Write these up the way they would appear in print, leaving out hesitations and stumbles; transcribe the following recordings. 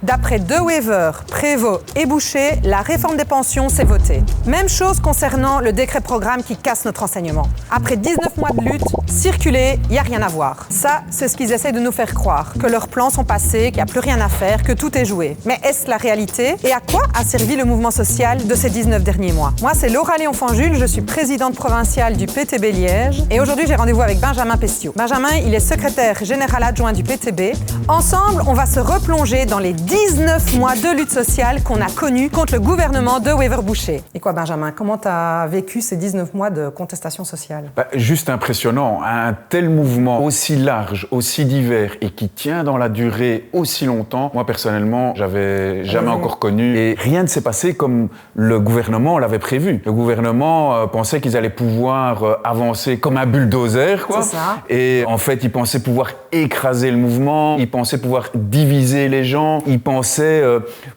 D'après De Wever, Prévost et Boucher, la réforme des pensions s'est votée. Même chose concernant le décret-programme qui casse notre enseignement. Après 19 mois de lutte, circuler, il n'y a rien à voir. Ça, c'est ce qu'ils essaient de nous faire croire, que leurs plans sont passés, qu'il n'y a plus rien à faire, que tout est joué. Mais est-ce la réalité? Et à quoi a servi le mouvement social de ces 19 derniers mois? Moi, c'est Laura Léon-Fanjul, je suis présidente provinciale du PTB Liège et aujourd'hui, j'ai rendez-vous avec Benjamin Pestiot. Benjamin, il est secrétaire général adjoint du PTB. Ensemble, on va se replonger dans les 19 mois de lutte sociale qu'on a connus contre le gouvernement de Wever-Boucher. Et quoi, Benjamin, comment tu as vécu ces 19 mois de contestation sociale? Juste impressionnant, un tel mouvement aussi large, aussi divers et qui tient dans la durée aussi longtemps. Moi, personnellement, j'avais jamais encore connu. Et rien ne s'est passé comme le gouvernement l'avait prévu. Le gouvernement pensait qu'ils allaient pouvoir avancer comme un bulldozer, quoi. C'est ça. Et en fait, ils pensaient pouvoir écraser le mouvement, ils pensaient pouvoir diviser les gens, ils pensaient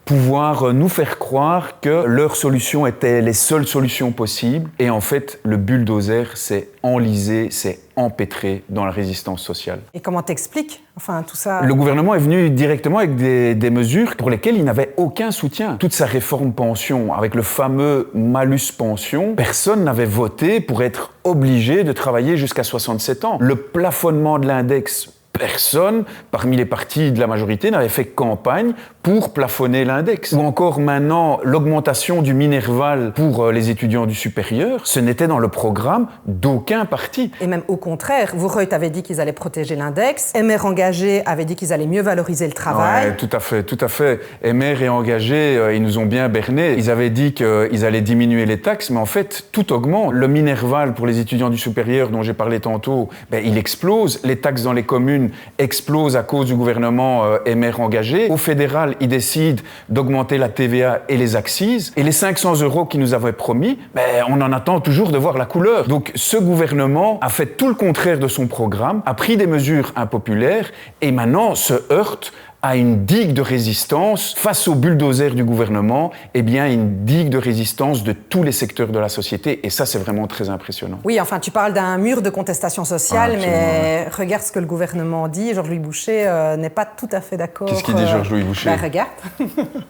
pouvoir nous faire croire que leurs solutions étaient les seules solutions possibles. Et en fait, le bulldozer s'est enlisé, s'est empêtré dans la résistance sociale. Et comment t'expliques tout ça? Le gouvernement est venu directement avec des mesures pour lesquelles il n'avait aucun soutien. Toute sa réforme pension, avec le fameux malus pension, personne n'avait voté pour être obligé de travailler jusqu'à 67 ans. Le plafonnement de l'index, personne, parmi les partis de la majorité, n'avait fait campagne pour plafonner l'index. Ou encore maintenant, l'augmentation du Minerval pour les étudiants du supérieur, ce n'était dans le programme d'aucun parti. Et même au contraire, Voureut avait dit qu'ils allaient protéger l'index, MR Engagé avait dit qu'ils allaient mieux valoriser le travail. Ouais, tout à fait. MR et Engagé, ils nous ont bien bernés. Ils avaient dit qu'ils allaient diminuer les taxes, mais en fait, tout augmente. Le Minerval pour les étudiants du supérieur, dont j'ai parlé tantôt, il explose. Les taxes dans les communes explosent à cause du gouvernement MR Engagé. Au fédéral, ils décident d'augmenter la TVA et les accises. Et les 500 € qu'ils nous avaient promis, on en attend toujours de voir la couleur. Donc ce gouvernement a fait tout le contraire de son programme, a pris des mesures impopulaires et maintenant se heurte à une digue de résistance face au bulldozer du gouvernement, une digue de résistance de tous les secteurs de la société. Et ça, c'est vraiment très impressionnant. Oui, tu parles d'un mur de contestation sociale, mais regarde ce que le gouvernement dit. Georges-Louis Boucher n'est pas tout à fait d'accord. Qu'est-ce qu'il dit, Georges-Louis Boucher? Regarde.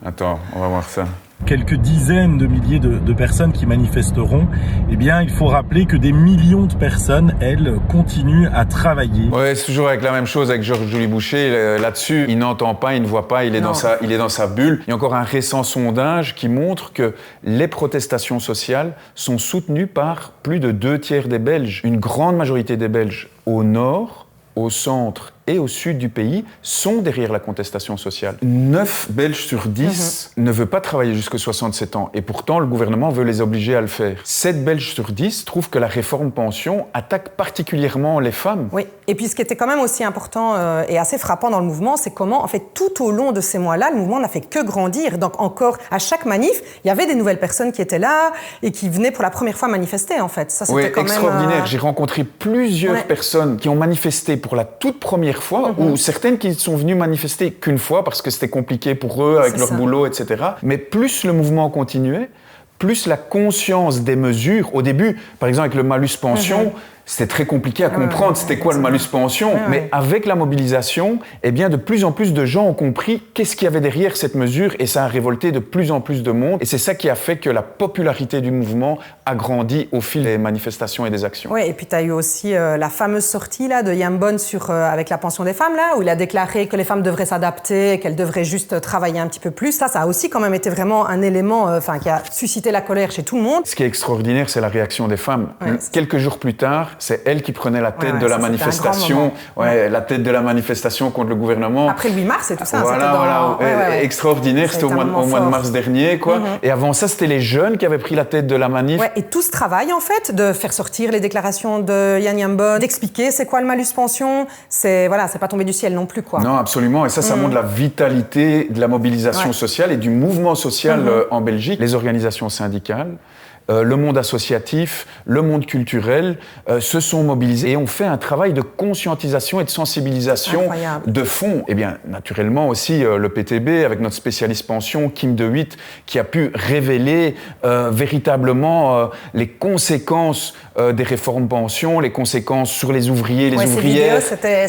Attends, on va voir ça. Quelques dizaines de milliers de personnes qui manifesteront, il faut rappeler que des millions de personnes, elles, continuent à travailler. Ouais, c'est toujours avec la même chose avec Georges-Louis Boucher. Là-dessus, il n'entend pas, il ne voit pas, il est dans sa bulle. Il y a encore un récent sondage qui montre que les protestations sociales sont soutenues par plus de 2/3 des Belges. Une grande majorité des Belges au nord, au centre et au sud du pays sont derrière la contestation sociale. 9 Belges sur 10 ne veulent pas travailler jusqu'à 67 ans et pourtant le gouvernement veut les obliger à le faire. 7 Belges sur 10 trouvent que la réforme pension attaque particulièrement les femmes. Oui, et puis ce qui était quand même aussi important et assez frappant dans le mouvement, c'est comment, en fait, tout au long de ces mois-là, le mouvement n'a fait que grandir. Donc encore, à chaque manif, il y avait des nouvelles personnes qui étaient là et qui venaient pour la première fois manifester, en fait. Ça, c'était quand extraordinaire. même... J'ai rencontré plusieurs personnes qui ont manifesté pour la toute première fois, ou certaines qui sont venues manifester qu'une fois parce que c'était compliqué pour eux avec leur boulot, etc. Mais plus le mouvement continuait, plus la conscience des mesures, au début, par exemple avec le malus pension, c'était très compliqué à comprendre c'était quoi le malus pension, mais avec la mobilisation, de plus en plus de gens ont compris qu'est-ce qu'il y avait derrière cette mesure et ça a révolté de plus en plus de monde et c'est ça qui a fait que la popularité du mouvement a grandi au fil des manifestations et des actions. Oui, et puis tu as eu aussi la fameuse sortie là, de Yambon avec la pension des femmes, là, où il a déclaré que les femmes devraient s'adapter, qu'elles devraient juste travailler un petit peu plus. Ça a aussi quand même été vraiment un élément qui a suscité la colère chez tout le monde. Ce qui est extraordinaire, c'est la réaction des femmes. Quelques jours plus tard, c'est elle qui prenait la tête de la manifestation, la tête de la manifestation contre le gouvernement. Après le 8 mars et tout ça. Extraordinaire, c'était au mois de mars dernier, quoi. Et avant ça, c'était les jeunes qui avaient pris la tête de la manif. Et tout ce travail, en fait, de faire sortir les déclarations de Yann Yambon, d'expliquer c'est quoi le malus pension, c'est pas tombé du ciel non plus, quoi. Non, absolument. Et ça montre la vitalité de la mobilisation sociale et du mouvement social en Belgique. Les organisations syndicales, le monde associatif, le monde culturel se sont mobilisés et ont fait un travail de conscientisation et de sensibilisation de fond. Et bien, naturellement aussi le PTB, avec notre spécialiste pension, Kim De Witt, qui a pu révéler véritablement les conséquences des réformes pension, les conséquences sur les ouvriers, les ouvrières. C'était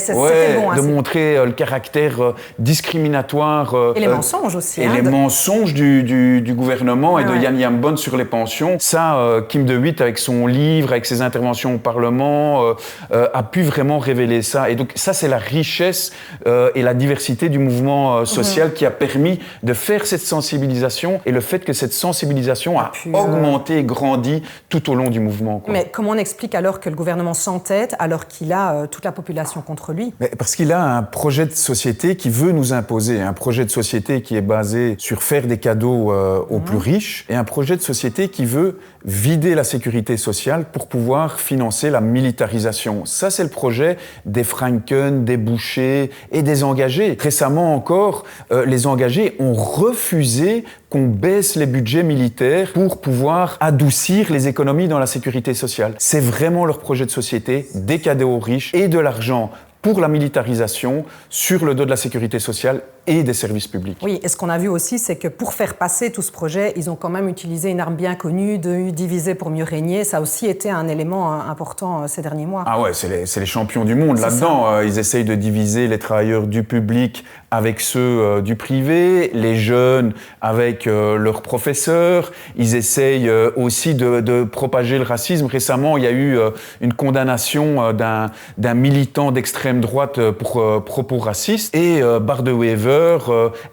bon. De montrer le caractère discriminatoire. Et les mensonges aussi. Et les mensonges du gouvernement et de Jan Jambon sur les pensions. Ça, Kim De Witt, avec son livre, avec ses interventions au Parlement, a pu vraiment révéler ça. Et donc ça, c'est la richesse et la diversité du mouvement social qui a permis de faire cette sensibilisation et le fait que cette sensibilisation a augmenté et grandi tout au long du mouvement. Quoi. Mais comment on explique alors que le gouvernement s'entête alors qu'il a toute la population contre lui? Parce qu'il a un projet de société qui veut nous imposer, un projet de société qui est basé sur faire des cadeaux aux plus riches et un projet de société qui veut vider la sécurité sociale pour pouvoir financer la militarisation. Ça, c'est le projet des Franken, des Boucher et des engagés. Récemment encore, les engagés ont refusé qu'on baisse les budgets militaires pour pouvoir adoucir les économies dans la sécurité sociale. C'est vraiment leur projet de société, des cadeaux aux riches et de l'argent pour la militarisation sur le dos de la sécurité sociale et des services publics. Oui, et ce qu'on a vu aussi, c'est que pour faire passer tout ce projet, ils ont quand même utilisé une arme bien connue de diviser pour mieux régner. Ça a aussi été un élément important ces derniers mois. Ah ouais, c'est les champions du monde là-dedans. Ils essayent de diviser les travailleurs du public avec ceux du privé, les jeunes avec leurs professeurs. Ils essayent aussi de propager le racisme. Récemment, il y a eu une condamnation d'un militant d'extrême droite pour propos racistes et Bardewever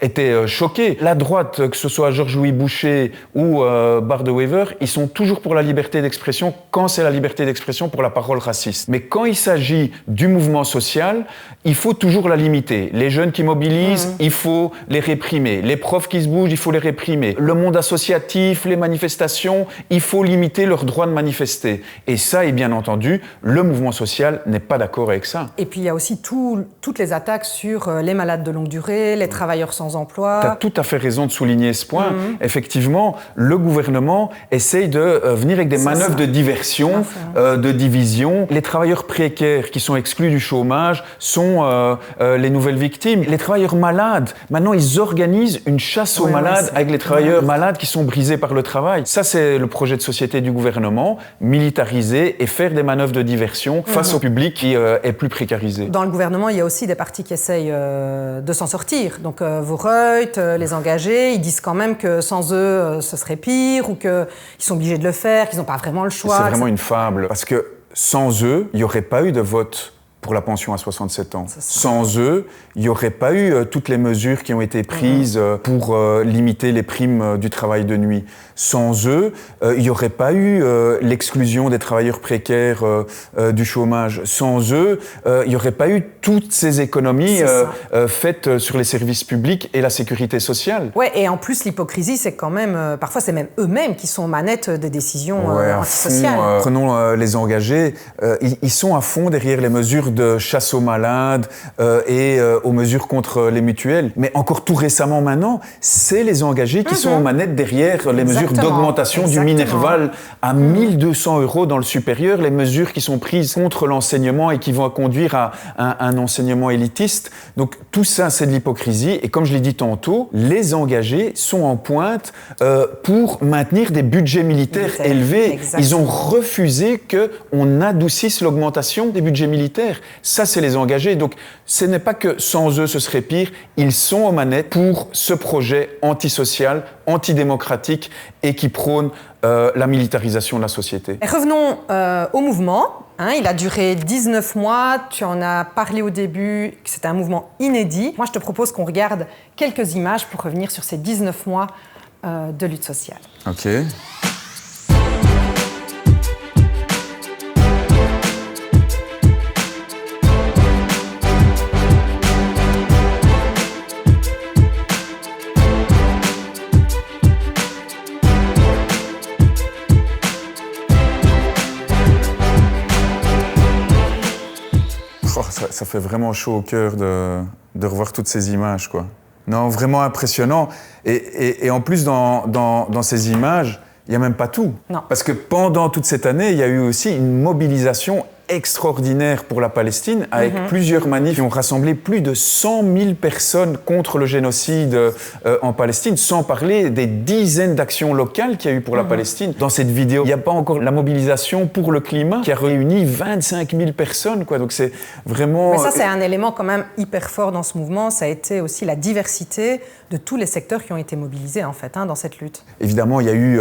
était choqué. La droite, que ce soit Georges-Louis Boucher ou Bardewever, ils sont toujours pour la liberté d'expression quand c'est la liberté d'expression pour la parole raciste. Mais quand il s'agit du mouvement social, il faut toujours la limiter. Les jeunes qui mobilisent, il faut les réprimer. Les profs qui se bougent, il faut les réprimer. Le monde associatif, les manifestations, il faut limiter leur droit de manifester. Et ça, et bien entendu, le mouvement social n'est pas d'accord avec ça. Et puis il y a aussi toutes les attaques sur les malades de longue durée, les travailleurs sans emploi. Tu as tout à fait raison de souligner ce point. Effectivement, le gouvernement essaye de venir avec des manœuvres de diversion, de division. Les travailleurs précaires qui sont exclus du chômage sont les nouvelles victimes. Les travailleurs malades, maintenant, ils organisent une chasse aux malades avec les travailleurs malades qui sont brisés par le travail. Ça, c'est le projet de société du gouvernement, militariser et faire des manœuvres de diversion face au public qui est plus précarisé. Dans le gouvernement, il y a aussi des partis qui essayent de s'en sortir. Donc Vorreut, les engagés, ils disent quand même que sans eux, ce serait pire ou qu'ils sont obligés de le faire, qu'ils n'ont pas vraiment le choix. C'est vraiment une fable, parce que sans eux, il n'y aurait pas eu de vote pour la pension à 67 ans. Sans eux, il n'y aurait pas eu toutes les mesures qui ont été prises pour limiter les primes du travail de nuit. Sans eux, il n'y aurait pas eu l'exclusion des travailleurs précaires du chômage. Sans eux, il n'y aurait pas eu toutes ces économies faites sur les services publics et la sécurité sociale. Ouais, et en plus, l'hypocrisie, c'est quand même... parfois, c'est même eux-mêmes qui sont aux manettes des décisions antisociales. Prenons les engagés. Ils sont à fond derrière les mesures de chasse aux malades et aux mesures contre les mutuelles. Mais encore tout récemment maintenant, c'est les engagés qui sont aux manettes derrière les mesures d'augmentation du Minerval à 1 200 € dans le supérieur, les mesures qui sont prises contre l'enseignement et qui vont conduire à un enseignement élitiste. Donc tout ça, c'est de l'hypocrisie. Et comme je l'ai dit tantôt, les engagés sont en pointe pour maintenir des budgets militaires élevés. Exactement. Ils ont refusé qu'on adoucisse l'augmentation des budgets militaires. Ça, c'est les engagés. Donc, ce n'est pas que sans eux, ce serait pire. Ils sont aux manettes pour ce projet antisocial, antidémocratique et qui prône la militarisation de la société. Et revenons au mouvement. Il a duré 19 mois. Tu en as parlé au début, que c'était un mouvement inédit. Moi, je te propose qu'on regarde quelques images pour revenir sur ces 19 mois de lutte sociale. OK. Ça fait vraiment chaud au cœur de revoir toutes ces images, quoi. Non, vraiment impressionnant. Et en plus, dans ces images, Il n'y a même pas tout. Non. Parce que pendant toute cette année, il y a eu aussi une mobilisation extraordinaire pour la Palestine, avec plusieurs manifs qui ont rassemblé plus de 100 000 personnes contre le génocide en Palestine, sans parler des dizaines d'actions locales qu'il y a eu pour la Palestine. Dans cette vidéo, il n'y a pas encore la mobilisation pour le climat qui a réuni 25 000 personnes, quoi. Donc c'est vraiment... Mais ça, c'est un élément quand même hyper fort dans ce mouvement. Ça a été aussi la diversité de tous les secteurs qui ont été mobilisés, en fait, dans cette lutte. Évidemment, il y a eu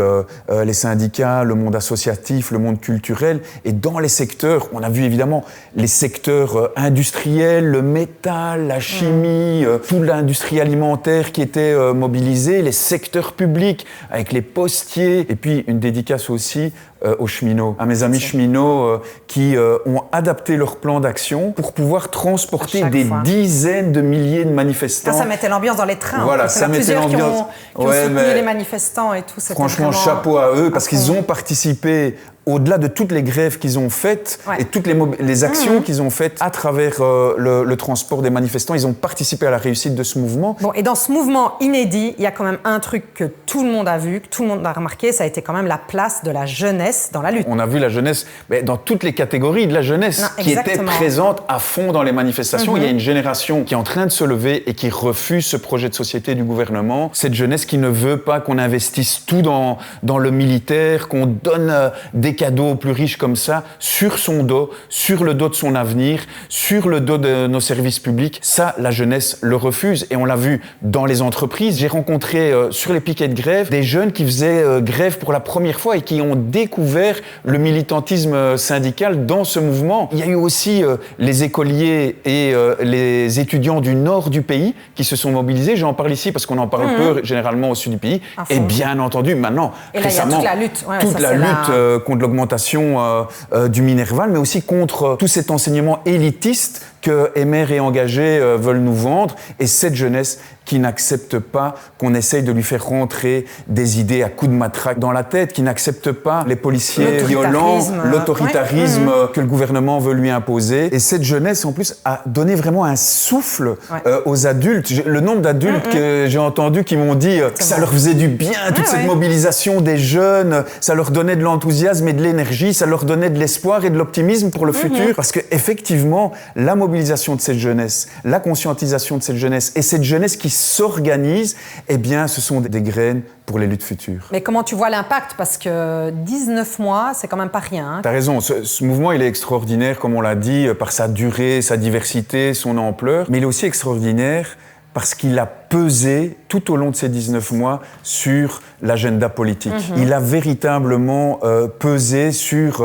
les syndicats, le monde associatif, le monde culturel, et dans les secteurs, on a vu évidemment les secteurs industriels, le métal, la chimie, toute l'industrie alimentaire qui était mobilisée, les secteurs publics avec les postiers, et puis une dédicace aussi aux cheminots, à mes amis cheminots qui ont adapté leur plan d'action pour pouvoir transporter des dizaines de milliers de manifestants. Ça mettait l'ambiance dans les trains. Voilà, ça mettait l'ambiance. Qui ont soutenu les manifestants et tout. Franchement, chapeau à eux, parce qu'ils ont participé au-delà de toutes les grèves qu'ils ont faites et toutes les actions qu'ils ont faites à travers le transport des manifestants, ils ont participé à la réussite de ce mouvement. Bon, et dans ce mouvement inédit, il y a quand même un truc que tout le monde a vu, que tout le monde a remarqué, ça a été quand même la place de la jeunesse dans la lutte. On a vu la jeunesse dans toutes les catégories de la jeunesse qui était présente à fond dans les manifestations. Il y a une génération qui est en train de se lever et qui refuse ce projet de société du gouvernement. Cette jeunesse qui ne veut pas qu'on investisse tout dans le militaire, qu'on donne des cadeaux aux plus riches comme ça, sur son dos, sur le dos de son avenir, sur le dos de nos services publics. Ça, la jeunesse le refuse et on l'a vu dans les entreprises. J'ai rencontré sur les piquets de grève des jeunes qui faisaient grève pour la première fois et qui ont découvert le militantisme syndical dans ce mouvement. Il y a eu aussi les écoliers et les étudiants du nord du pays qui se sont mobilisés. J'en parle ici parce qu'on en parle peu généralement au sud du pays. Et bien entendu, maintenant, et là, récemment, il y a toute la lutte, toute la lutte contre l'augmentation du Minerval, mais aussi contre tout cet enseignement élitiste que Emer et Engagé veulent nous vendre, et cette jeunesse qui n'accepte pas qu'on essaye de lui faire rentrer des idées à coups de matraque dans la tête, qui n'accepte pas les policiers violents, l'autoritarisme que le gouvernement veut lui imposer. Et cette jeunesse, en plus, a donné vraiment un souffle aux adultes. Le nombre d'adultes que j'ai entendus qui m'ont dit que ça leur faisait du bien, toute cette mobilisation des jeunes, ça leur donnait de l'enthousiasme et de l'énergie, ça leur donnait de l'espoir et de l'optimisme pour le futur. Parce qu'effectivement, la mobilisation de cette jeunesse, la conscientisation de cette jeunesse et cette jeunesse qui s'organise, eh bien, ce sont des graines pour les luttes futures. Mais comment tu vois l'impact? Parce que 19 mois, c'est quand même pas rien. T'as raison, ce mouvement, il est extraordinaire, comme on l'a dit, par sa durée, sa diversité, son ampleur, mais il est aussi extraordinaire parce qu'il a pesé tout au long de ces 19 mois sur l'agenda politique. Il a véritablement pesé sur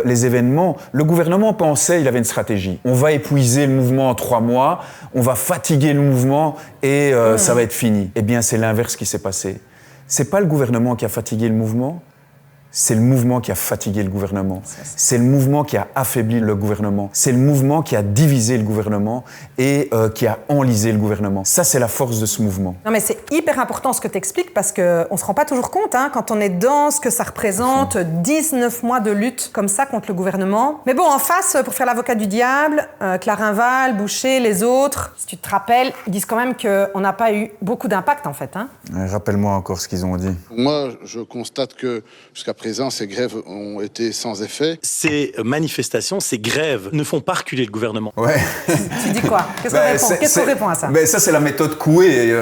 les événements. Le gouvernement pensait, il avait une stratégie. On va épuiser le mouvement en 3 mois, on va fatiguer le mouvement et ça va être fini. Eh bien, c'est l'inverse qui s'est passé. C'est pas le gouvernement qui a fatigué le mouvement, c'est le mouvement qui a fatigué le gouvernement. C'est le mouvement qui a affaibli le gouvernement. C'est le mouvement qui a divisé le gouvernement et qui a enlisé le gouvernement. Ça, c'est la force de ce mouvement. Non, mais c'est hyper important ce que tu expliques parce qu'on ne se rend pas toujours compte quand on est dans ce que ça représente, 19 mois de lutte comme ça contre le gouvernement. Mais bon, en face, pour faire l'avocat du diable, Clarinval, Boucher, les autres, si tu te rappelles, ils disent quand même qu'on n'a pas eu beaucoup d'impact en fait. Rappelle-moi encore ce qu'ils ont dit. Moi, je constate que jusqu'à présent, ces grèves ont été sans effet. Ces manifestations, ces grèves ne font pas reculer le gouvernement. Ouais. Tu dis quoi? Qu'est-ce qu'on répond à ça? Ça, c'est la méthode Coué.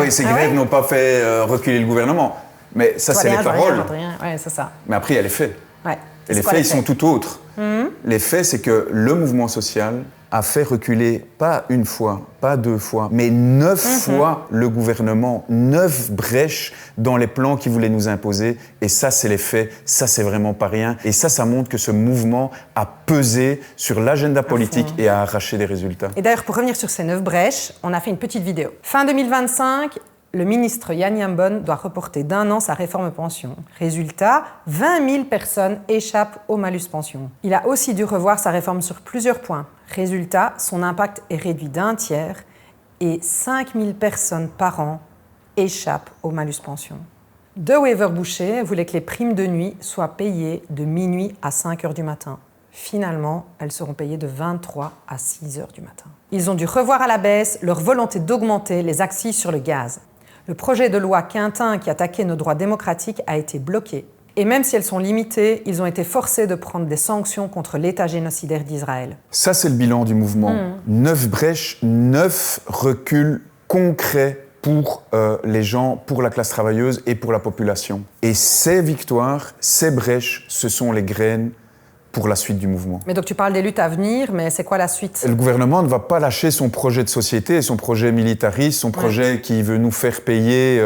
Ces grèves n'ont pas fait reculer le gouvernement. Mais ça, c'est les paroles. Ouais, c'est ça. Mais après, il y a les faits. Ouais. Et les faits, ils sont tout autres. Les faits, c'est que le mouvement social a fait reculer, pas une fois, pas 2 fois, mais 9 fois le gouvernement, 9 brèches dans les plans qu'il voulait nous imposer. Et ça, c'est les faits, ça, c'est vraiment pas rien. Et ça montre que ce mouvement a pesé sur l'agenda politique et a arraché des résultats. Et d'ailleurs, pour revenir sur ces 9 brèches, on a fait une petite vidéo. Fin 2025, le ministre Yann Yambon doit reporter d'1 an sa réforme pension. Résultat, 20 000 personnes échappent au malus pension. Il a aussi dû revoir sa réforme sur plusieurs points. Résultat, son impact est réduit d'1 tiers et 5 000 personnes par an échappent au malus pension. De Wever-Boucher voulait que les primes de nuit soient payées de minuit à 5 h du matin. Finalement, elles seront payées de 23 à 6 h du matin. Ils ont dû revoir à la baisse leur volonté d'augmenter les accises sur le gaz. Le projet de loi Quintin qui attaquait nos droits démocratiques a été bloqué. Et même si elles sont limitées, ils ont été forcés de prendre des sanctions contre l'État génocidaire d'Israël. Ça, c'est le bilan du mouvement. 9 brèches, 9 reculs concrets pour les gens, pour la classe travailleuse et pour la population. Et ces victoires, ces brèches, ce sont les graines pour la suite du mouvement. Mais donc tu parles des luttes à venir, mais c'est quoi la suite? Le gouvernement ne va pas lâcher son projet de société, son projet militariste, son projet qui veut nous faire payer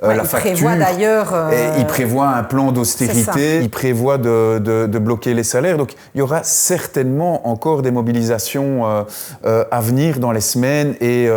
la facture. Il prévoit d'ailleurs... Il prévoit un plan d'austérité, il prévoit de bloquer les salaires. Donc il y aura certainement encore des mobilisations à venir dans les semaines et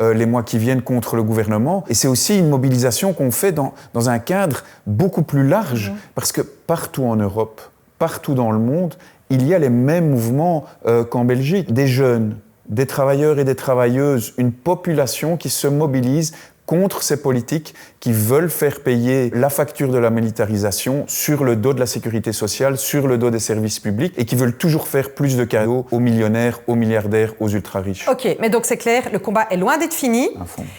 les mois qui viennent contre le gouvernement. Et c'est aussi une mobilisation qu'on fait dans un cadre beaucoup plus large, parce que partout en Europe, partout dans le monde, il y a les mêmes mouvements qu'en Belgique. Des jeunes, des travailleurs et des travailleuses, une population qui se mobilise contre ces politiques qui veulent faire payer la facture de la militarisation sur le dos de la sécurité sociale, sur le dos des services publics et qui veulent toujours faire plus de cadeaux aux millionnaires, aux milliardaires, aux ultra-riches. Ok, mais donc c'est clair, le combat est loin d'être fini.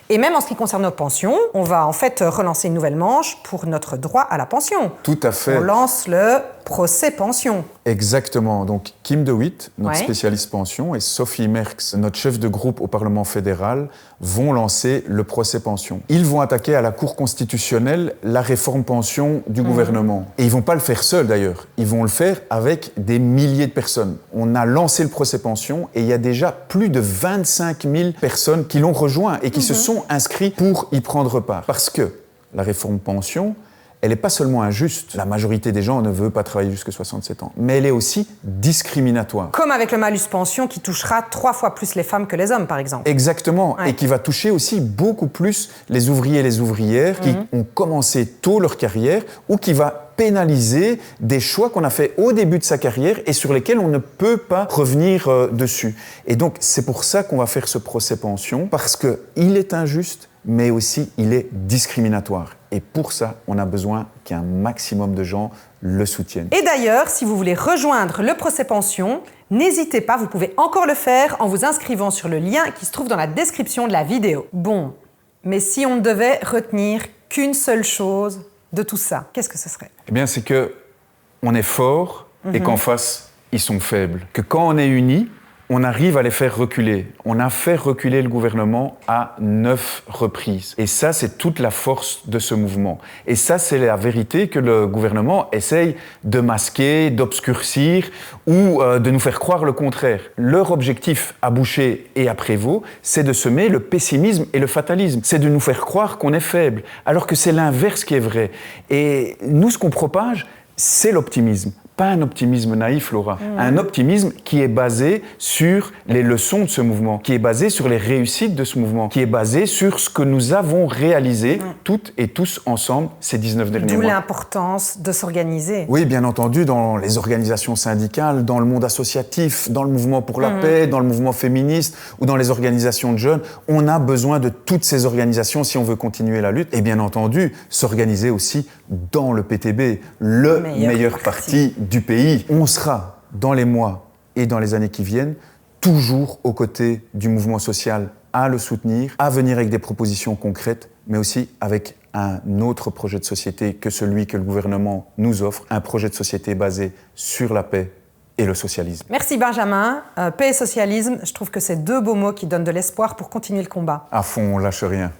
Et même en ce qui concerne nos pensions, on va en fait relancer une nouvelle manche pour notre droit à la pension. Tout à fait. On lance le procès pension. Exactement. Donc Kim De Witt, notre spécialiste pension, et Sophie Merckx, notre chef de groupe au Parlement fédéral, vont lancer le procès pension. Ils vont attaquer à la Cour constitutionnelle la réforme pension du gouvernement. Et ils ne vont pas le faire seuls d'ailleurs. Ils vont le faire avec des milliers de personnes. On a lancé le procès pension et il y a déjà plus de 25 000 personnes qui l'ont rejoint et qui se sont inscrits pour y prendre part. Parce que la réforme pension, elle n'est pas seulement injuste, la majorité des gens ne veut pas travailler jusqu'à 67 ans, mais elle est aussi discriminatoire. Comme avec le malus pension qui touchera 3 fois plus les femmes que les hommes, par exemple. Exactement, et qui va toucher aussi beaucoup plus les ouvriers et les ouvrières qui ont commencé tôt leur carrière ou qui va pénaliser des choix qu'on a fait au début de sa carrière et sur lesquels on ne peut pas revenir dessus. Et donc, c'est pour ça qu'on va faire ce procès pension, parce qu'il est injuste, mais aussi il est discriminatoire. Et pour ça, on a besoin qu'un maximum de gens le soutiennent. Et d'ailleurs, si vous voulez rejoindre le procès pension, n'hésitez pas, vous pouvez encore le faire en vous inscrivant sur le lien qui se trouve dans la description de la vidéo. Bon, mais si on ne devait retenir qu'une seule chose de tout ça, qu'est-ce que ce serait? Eh bien, c'est qu'on est fort et qu'en face, ils sont faibles. Que quand on est unis, on arrive à les faire reculer. On a fait reculer le gouvernement à 9 reprises. Et ça, c'est toute la force de ce mouvement. Et ça, c'est la vérité que le gouvernement essaye de masquer, d'obscurcir ou de nous faire croire le contraire. Leur objectif à Boucher et à Prévost, c'est de semer le pessimisme et le fatalisme. C'est de nous faire croire qu'on est faible, alors que c'est l'inverse qui est vrai. Et nous, ce qu'on propage, c'est l'optimisme. Pas un optimisme naïf, Laura. Un optimisme qui est basé sur les leçons de ce mouvement, qui est basé sur les réussites de ce mouvement, qui est basé sur ce que nous avons réalisé toutes et tous ensemble ces 19 derniers mois. D'où l'importance de s'organiser. Oui, bien entendu, dans les organisations syndicales, dans le monde associatif, dans le mouvement pour la paix, dans le mouvement féministe ou dans les organisations de jeunes. On a besoin de toutes ces organisations si on veut continuer la lutte. Et bien entendu, s'organiser aussi dans le PTB, le meilleur parti du pays. On sera, dans les mois et dans les années qui viennent, toujours aux côtés du mouvement social, à le soutenir, à venir avec des propositions concrètes, mais aussi avec un autre projet de société que celui que le gouvernement nous offre, un projet de société basé sur la paix et le socialisme. Merci Benjamin. Paix et socialisme, je trouve que c'est 2 beaux mots qui donnent de l'espoir pour continuer le combat. À fond, on lâche rien.